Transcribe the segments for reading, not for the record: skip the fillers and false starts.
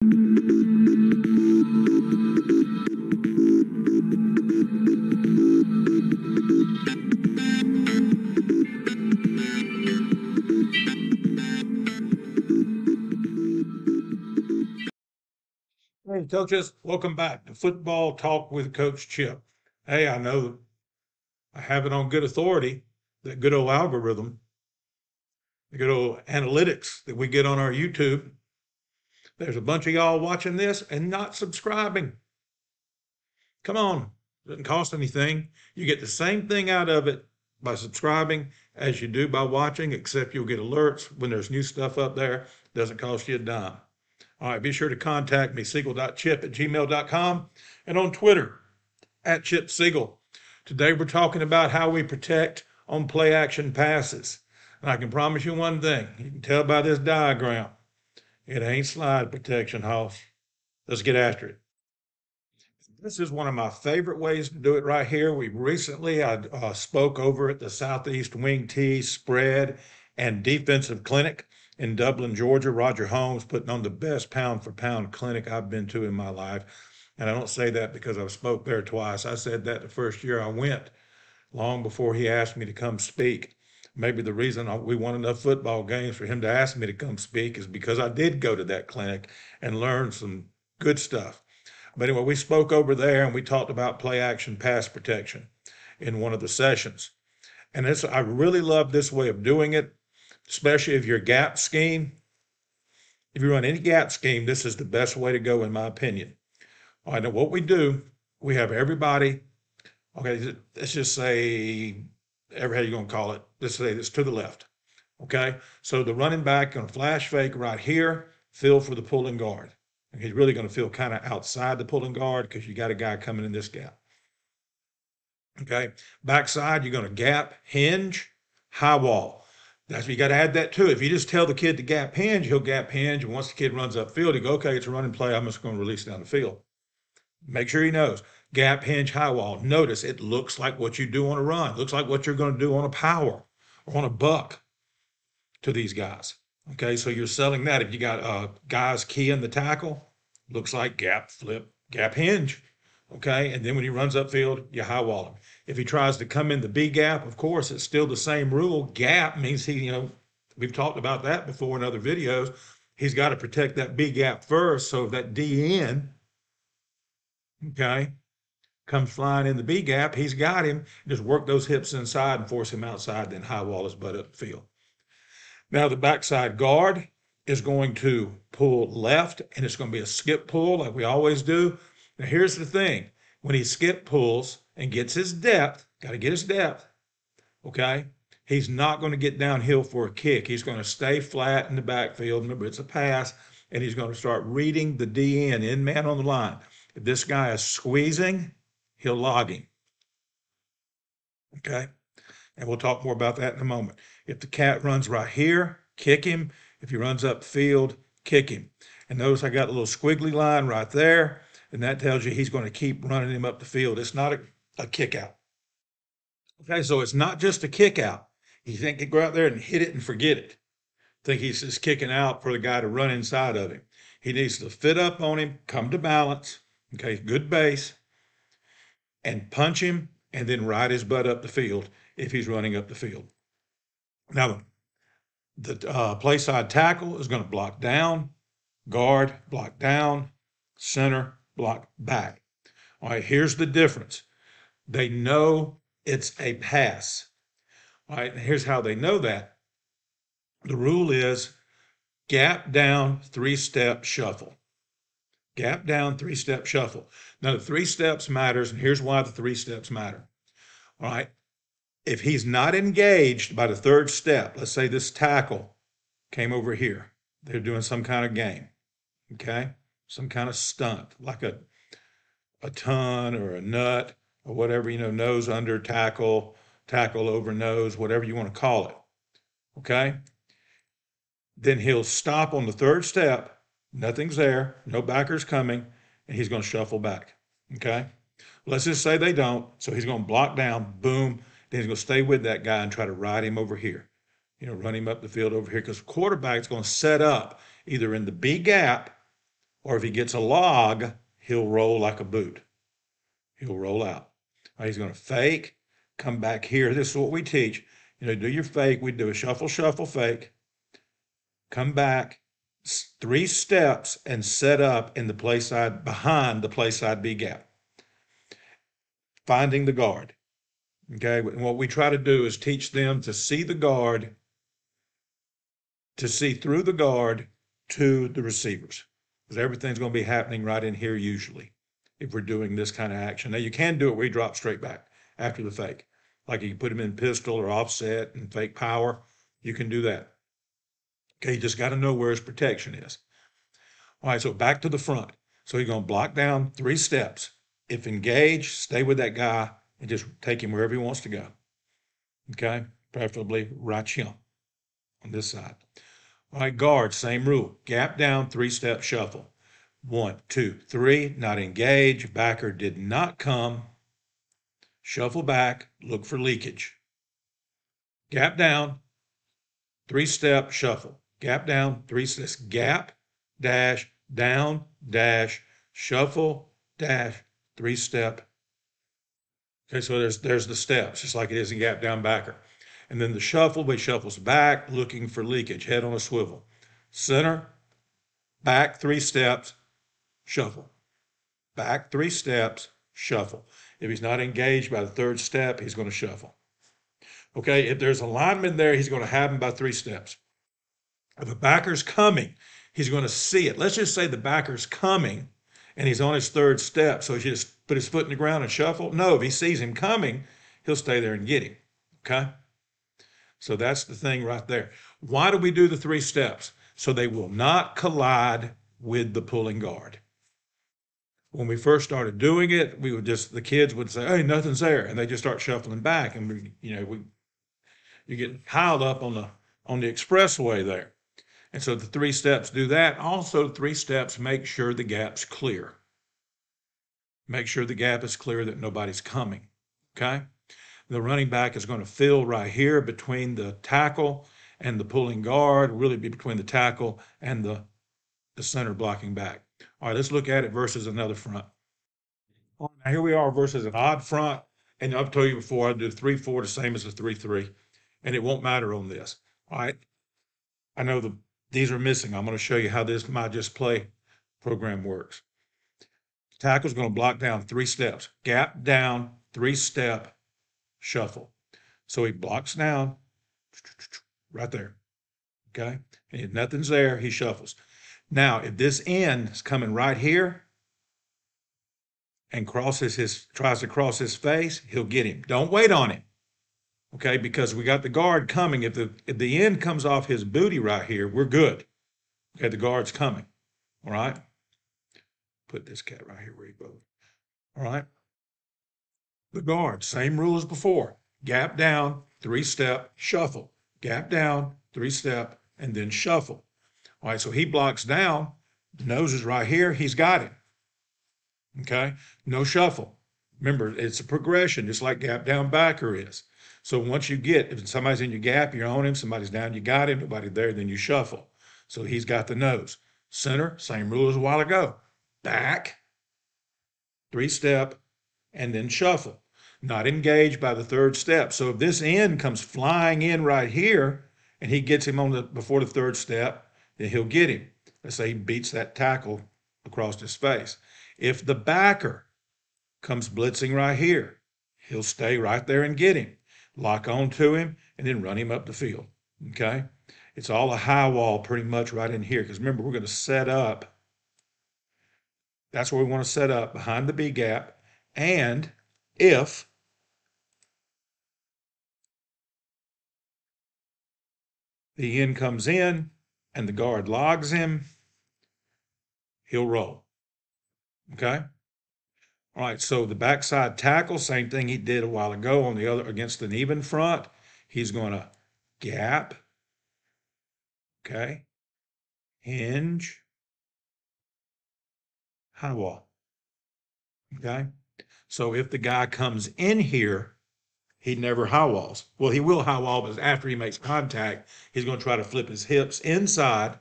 Hey, coaches, welcome back to Football Talk with Coach Chip. Hey, I know I have it on good authority, that good old algorithm, the good old analytics that we get on our YouTube. There's a bunch of y'all watching this and not subscribing. Come on, doesn't cost anything. You get the same thing out of it by subscribing as you do by watching, except you'll get alerts when there's new stuff up there. Doesn't cost you a dime. All right, be sure to contact me, siegel.chip@gmail.com, and on Twitter, @Chip Siegel. Today we're talking about how we protect on play action passes. And I can promise you one thing, you can tell by this diagram, it ain't slide protection, Hoss. Let's get after it. This is one of my favorite ways to do it right here. We recently spoke over at the Southeast Wing T Spread and Defensive Clinic in Dublin, Georgia. Roger Holmes putting on the best pound for pound clinic I've been to in my life. And I don't say that because I spoke there twice. I said that the first year I went, long before he asked me to come speak. Maybe the reason we won enough football games for him to ask me to come speak is because I did go to that clinic and learn some good stuff. But anyway, we spoke over there and we talked about play action pass protection in one of the sessions. And I really love this way of doing it, especially if you're gap scheme. If you run any gap scheme, this is the best way to go, in my opinion. All right, now what we do, we have everybody, okay, let's just say, how you gonna call it? Let's say this to the left, okay? So the running back gonna flash fake right here, fill for the pulling guard. And he's really gonna feel kind of outside the pulling guard because you got a guy coming in this gap. Okay, backside, you're gonna gap, hinge, high wall. That's what you got to add that too. If you just tell the kid to gap hinge, he'll gap hinge. And once the kid runs upfield, he go, okay, it's a running play. I'm just going to release down the field. Make sure he knows. Gap, hinge, high wall. Notice it looks like what you do on a run. It looks like what you're going to do on a power or on a buck to these guys. Okay, so you're selling that. If you got guys keying the tackle, looks like gap, flip, gap, hinge. Okay, and then when he runs upfield, you high wall him. If he tries to come in the B gap, of course, it's still the same rule. Gap means we've talked about that before in other videos. He's got to protect that B gap first. So if that DN, okay, comes flying in the B gap, he's got him. Just work those hips inside and force him outside, then high wall his butt up the field. Now the backside guard is going to pull left, and it's going to be a skip pull like we always do. Now here's the thing. When he skip pulls and gets his depth, got to get his depth, okay? He's not going to get downhill for a kick. He's going to stay flat in the backfield. Remember, it's a pass, and he's going to start reading the DN, in man on the line. If this guy is squeezing, he'll log him, okay? And we'll talk more about that in a moment. If the cat runs right here, kick him. If he runs upfield, kick him. And notice I got a little squiggly line right there, and that tells you he's going to keep running him up the field. It's not a kick out. Okay, so it's not just a kick out. You think he go out there and hit it and forget it. Think he's just kicking out for the guy to run inside of him. He needs to fit up on him, come to balance, okay, good base, and punch him, and then ride his butt up the field if he's running up the field. Now, the play side tackle is going to block down, guard, block down, center, block back. All right, here's the difference. They know it's a pass. All right, and here's how they know that. The rule is gap down, three-step shuffle. Gap down, three-step shuffle. Now, the 3 steps matters, and here's why the 3 steps matter. All right, if he's not engaged by the 3rd step, let's say this tackle came over here. They're doing some kind of game, okay? Some kind of stunt, like a ton or a nut or whatever, nose under tackle, tackle over nose, whatever you want to call it, okay? Then he'll stop on the 3rd step. Nothing's there, no backers coming, and he's going to shuffle back, okay? Let's just say they don't, so he's going to block down, boom, then he's going to stay with that guy and try to ride him over here, run him up the field over here, because quarterback's going to set up either in the B gap Or if he gets a log, he'll roll like a boot. He'll roll out. Right, he's going to fake, come back here. This is what we teach. Do your fake. We do a shuffle, shuffle, fake. Come back 3 steps and set up in the play side behind the play side B gap. Finding the guard. Okay, and what we try to do is teach them to see the guard, to see through the guard to the receivers, because everything's going to be happening right in here usually if we're doing this kind of action. Now, you can do it where you drop straight back after the fake, like you can put them in pistol or offset and fake power. You can do that. Okay, you just got to know where his protection is. All right, so back to the front. So you're going to block down 3 steps. If engaged, stay with that guy and just take him wherever he wants to go. Okay, preferably right here on this side. All right, guard, same rule. Gap down, 3-step shuffle. 1, 2, 3, not engage. Backer did not come. Shuffle back, look for leakage. Gap down, 3-step shuffle. Gap down, 3 steps. Gap, dash, down, dash, shuffle, dash, 3-step. Okay, so there's the steps, just like it is in gap down backer. And then the shuffle, he shuffles back, looking for leakage, head on a swivel. Center, back 3 steps, shuffle. Back 3 steps, shuffle. If he's not engaged by the 3rd step, he's going to shuffle. Okay, if there's a lineman there, he's going to have him by 3 steps. If a backer's coming, he's going to see it. Let's just say the backer's coming and he's on his 3rd step, so he just put his foot in the ground and shuffle. No, if he sees him coming, he'll stay there and get him. Okay? So that's the thing right there. Why do we do the 3 steps? So they will not collide with the pulling guard. When we first started doing it, the kids would say, "Hey, nothing's there," and they just start shuffling back, and you get piled up on the expressway there. And so the 3 steps do that. Also, 3 steps make sure the gap's clear. Make sure the gap is clear, that nobody's coming. Okay? The running back is going to fill right here between the tackle and the pulling guard, really be between the tackle and the center blocking back. All right, let's look at it versus another front. All right, now here we are versus an odd front. And I've told you before, I do 3-4 the same as the 3-3, and it won't matter on this. All right, I know these are missing. I'm going to show you how this My Just Play program works. Tackle's going to block down 3 steps. Gap down, 3-step, shuffle. So he blocks down right there. Okay? And if nothing's there, he shuffles. Now, if this end is coming right here and tries to cross his face, he'll get him. Don't wait on him. Okay, because we got the guard coming. If the end comes off his booty right here, we're good. Okay, the guard's coming. All right? Put this cat right here where he goes. All right? The guard, same rule as before. Gap down, 3-step, shuffle. Gap down, 3-step, and then shuffle. All right, so he blocks down. The nose is right here. He's got him. Okay? No shuffle. Remember, it's a progression, just like gap down backer is. So once you if somebody's in your gap, you're on him. Somebody's down, you got him. Nobody there, then you shuffle. So he's got the nose. Center, same rule as a while ago. Back, 3-step, and then shuffle. Not engaged by the 3rd step. So if this end comes flying in right here and he gets him before the 3rd step, then he'll get him. Let's say he beats that tackle across his face. If the backer comes blitzing right here, he'll stay right there and get him. Lock on to him and then run him up the field. Okay? It's all a high wall pretty much right in here, because remember, we're going to set up. That's where we want to set up, behind the B gap. And if the end comes in and the guard logs him, he'll roll. Okay? All right, so the backside tackle, same thing he did a while ago on the other against an even front. He's going to gap. Okay? Hinge. High wall. Okay? So if the guy comes in here, he never high walls. Well, he will high wall, but after he makes contact, he's going to try to flip his hips inside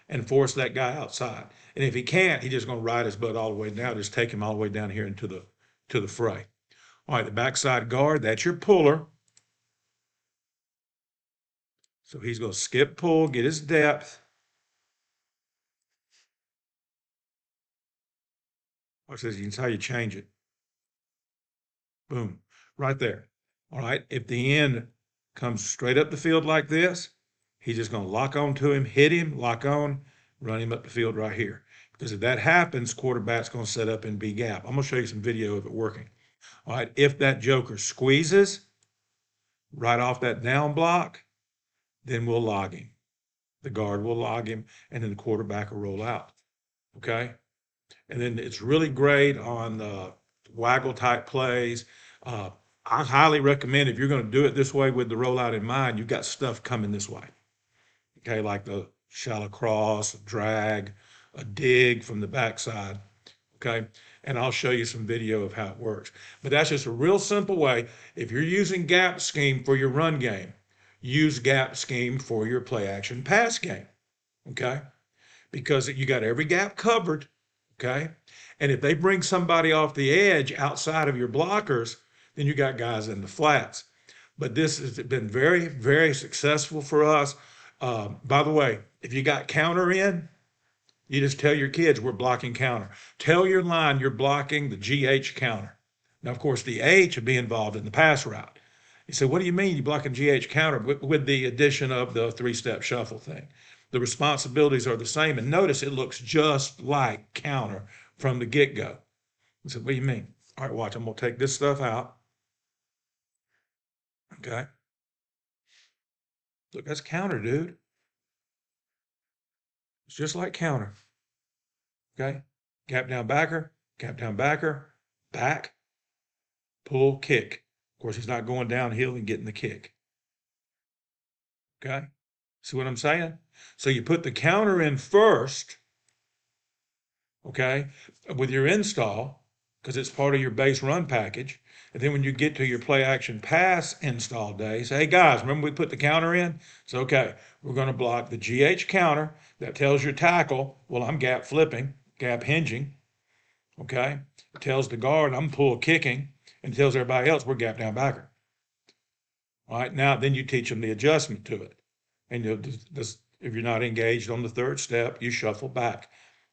and force that guy outside. And if he can't, he's just going to ride his butt all the way down, just take him all the way down here into the fray. All right, the backside guard, that's your puller. So he's going to skip pull, get his depth. Watch this, you can see how you change it. Boom, right there. All right, if the end comes straight up the field like this, he's just going to lock on to him, hit him, lock on, run him up the field right here. Because if that happens, quarterback's going to set up in B gap. I'm going to show you some video of it working. All right, if that joker squeezes right off that down block, then we'll log him. The guard will log him, and then the quarterback will roll out. Okay? And then it's really great on waggle type plays. I highly recommend, if you're going to do it this way with the rollout in mind, you've got stuff coming this way. Okay, like the shallow cross, a drag, a dig from the backside. Okay, and I'll show you some video of how it works. But that's just a real simple way. If you're using gap scheme for your run game, use gap scheme for your play action pass game. Okay, because you got every gap covered. Okay, and if they bring somebody off the edge outside of your blockers, then you got guys in the flats. But this has been very, very successful for us. By the way, if you got counter in, you just tell your kids we're blocking counter. Tell your line you're blocking the GH counter. Now, of course, the H would be involved in the pass route. You say, what do you mean you're blocking GH counter with the addition of the three-step shuffle thing? The responsibilities are the same. And notice it looks just like counter from the get-go. I said, what do you mean? All right, watch, I'm going to take this stuff out. Okay. Look, that's counter, dude. It's just like counter. Okay. Gap down backer, back, pull, kick. Of course, he's not going downhill and getting the kick. Okay. See what I'm saying? So you put the counter in first, okay, with your install, because it's part of your base run package. And then when you get to your play action pass install day, say, hey guys, remember we put the counter in? It's okay. We're going to block the GH counter that tells your tackle, well, I'm gap flipping, gap hinging. Okay. It tells the guard I'm pull kicking, and it tells everybody else we're gap down backer. All right. Now, then you teach them the adjustment to it. And if you're not engaged on the third step, you shuffle back.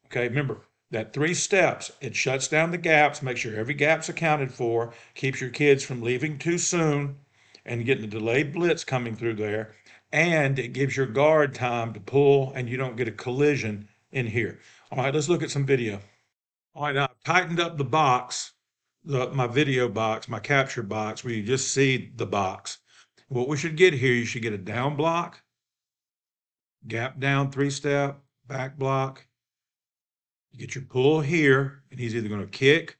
Okay. Remember, that 3 steps, it shuts down the gaps, makes sure every gap's accounted for, keeps your kids from leaving too soon and getting the delayed blitz coming through there, and it gives your guard time to pull and you don't get a collision in here. All right, let's look at some video. All right, now I've tightened up the box, my video box, my capture box, where you just see the box. What we should get here, you should get a down block, gap down 3-step, back block. You get your pull here, and he's either going to kick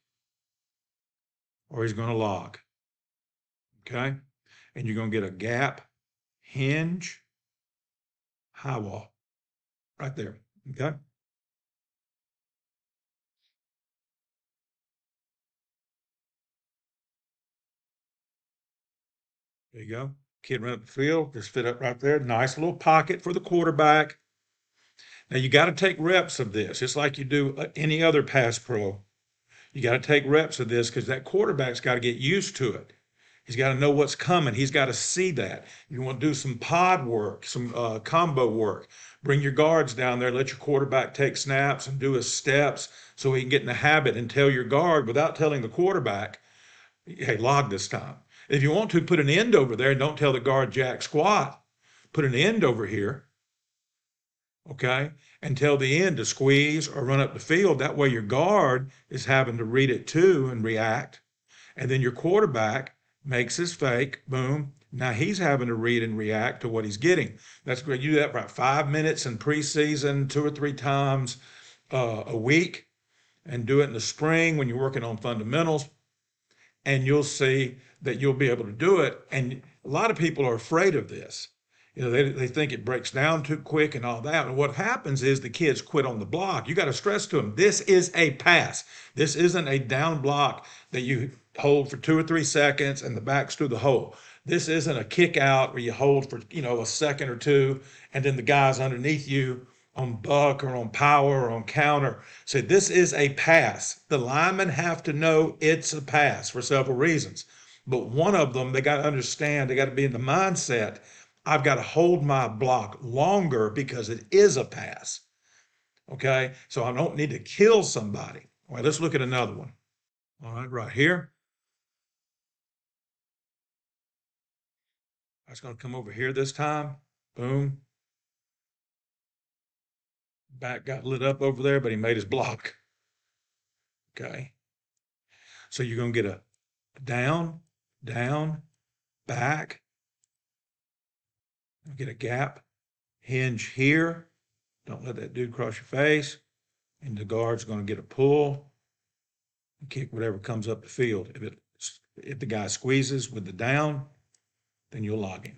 or he's going to log. Okay? And you're going to get a gap, hinge, high wall right there. Okay? There you go. Kid run up the field, just fit up right there. Nice little pocket for the quarterback. Now you got to take reps of this, just like you do any other pass pro. You got to take reps of this because that quarterback's got to get used to it. He's got to know what's coming. He's got to see that. You want to do some pod work, some combo work. Bring your guards down there, let your quarterback take snaps and do his steps so he can get in the habit and tell your guard without telling the quarterback, hey, log this time. If you want to, put an end over there and don't tell the guard jack squat. Put an end over here. Okay, and tell the end to squeeze or run up the field. That way your guard is having to read it too and react. And then your quarterback makes his fake, boom. Now he's having to read and react to what he's getting. That's great. You do that for about 5 minutes in preseason, 2 or 3 times a week, and do it in the spring when you're working on fundamentals. And you'll see that you'll be able to do it. And a lot of people are afraid of this. You know, they think it breaks down too quick and all that. And what happens is the kids quit on the block. You got to stress to them, this is a pass. This isn't a down block that you hold for 2 or 3 seconds and the back's through the hole. This isn't a kick out where you hold for, a second or two and then the guy's underneath you on buck or on power or on counter. Say this is a pass. The linemen have to know it's a pass for several reasons. But one of them, they got to understand, they got to be in the mindset, I've got to hold my block longer because it is a pass. Okay, so I don't need to kill somebody. All right, let's look at another one. All right, right here. I was going to come over here this time. Boom. Back got lit up over there, but he made his block. Okay. So you're going to get a down, down, back. Get a gap, hinge here. Don't let that dude cross your face. And the guard's going to get a pull and kick whatever comes up the field. If the guy squeezes with the down, then you'll log him.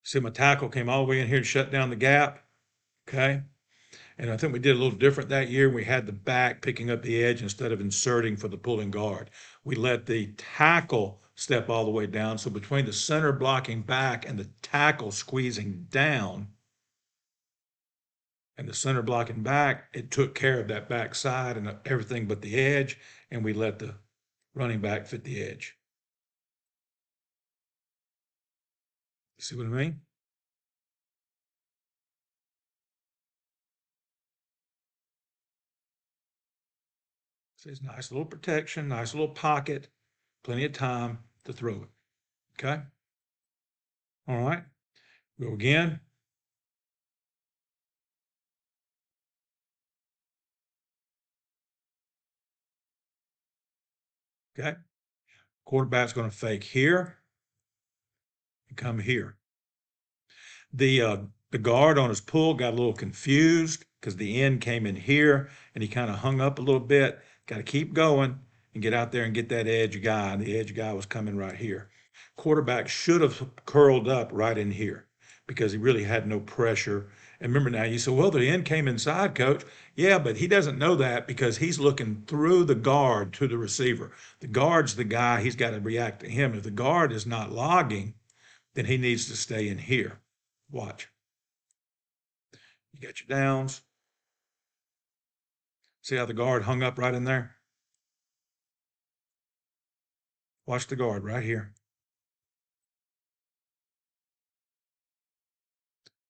See, my tackle came all the way in here to shut down the gap. Okay. And I think we did a little different that year. We had the back picking up the edge instead of inserting for the pulling guard. We let the tackle step all the way down. So between the center blocking back and the tackle squeezing down and the center blocking back, it took care of that back side and everything but the edge. And we let the running back fit the edge. See what I mean? See, it's nice little protection, nice little pocket, plenty of time to throw it. Okay. All right. Go again. Okay. Quarterback's going to fake here and come here. The guard on his pull got a little confused because the end came in here and he kind of hung up a little bit. Got to keep going and get out there and get that edge guy. The edge guy was coming right here. Quarterback should have curled up right in here because he really had no pressure. And remember now, you said, well, the end came inside, coach. Yeah, but he doesn't know that because he's looking through the guard to the receiver. The guard's the guy, he's got to react to him. If the guard is not logging, then he needs to stay in here. Watch. You got your downs. See how the guard hung up right in there? Watch the guard right here.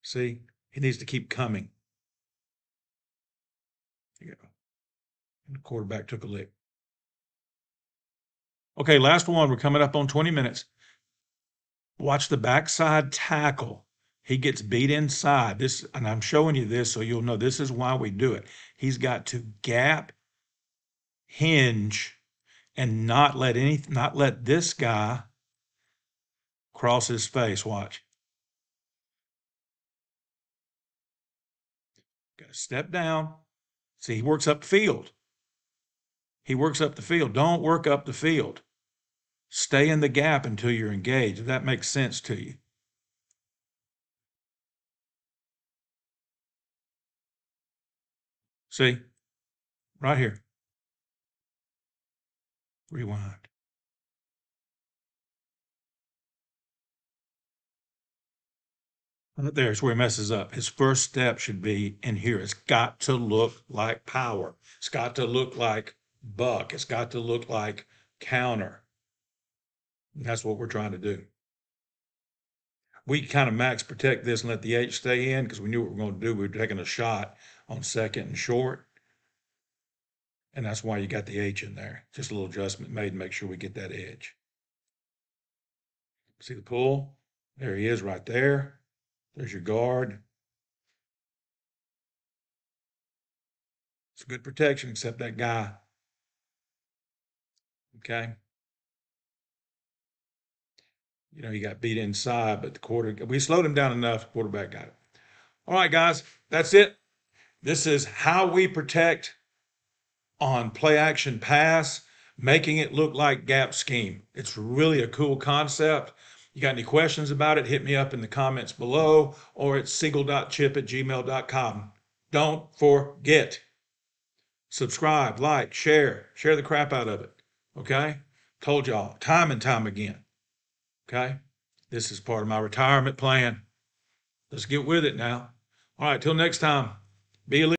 See, he needs to keep coming. There you go. And the quarterback took a lick. Okay, last one. We're coming up on 20 minutes. Watch the backside tackle. He gets beat inside. This, and I'm showing you this so you'll know this is why we do it. He's got to gap, hinge, and not let this guy cross his face. Watch. Got to step down. See, he works up the field. He works up the field. Don't work up the field. Stay in the gap until you're engaged, if that makes sense to you. See, right here. Rewind. Right there's where he messes up. His first step should be in here. It's got to look like power. It's got to look like buck. It's got to look like counter. And that's what we're trying to do. We kind of max protect this and let the H stay in because we knew what we were going to do. We were taking a shot on second and short. And that's why you got the H in there. Just a little adjustment made to make sure we get that edge. See the pull? There he is right there. There's your guard. It's good protection, except that guy. Okay. You know, he got beat inside, but we slowed him down enough, quarterback got it. All right, guys, that's it. This is how we protect on play action pass, making it look like gap scheme. It's really a cool concept. You got any questions about it, hit me up in the comments below or at siegel.chip@gmail.com. Don't forget, subscribe, like, share the crap out of it. Okay? Told y'all time and time again. Okay. This is part of my retirement plan. Let's get with it now. All right. Till next time, be a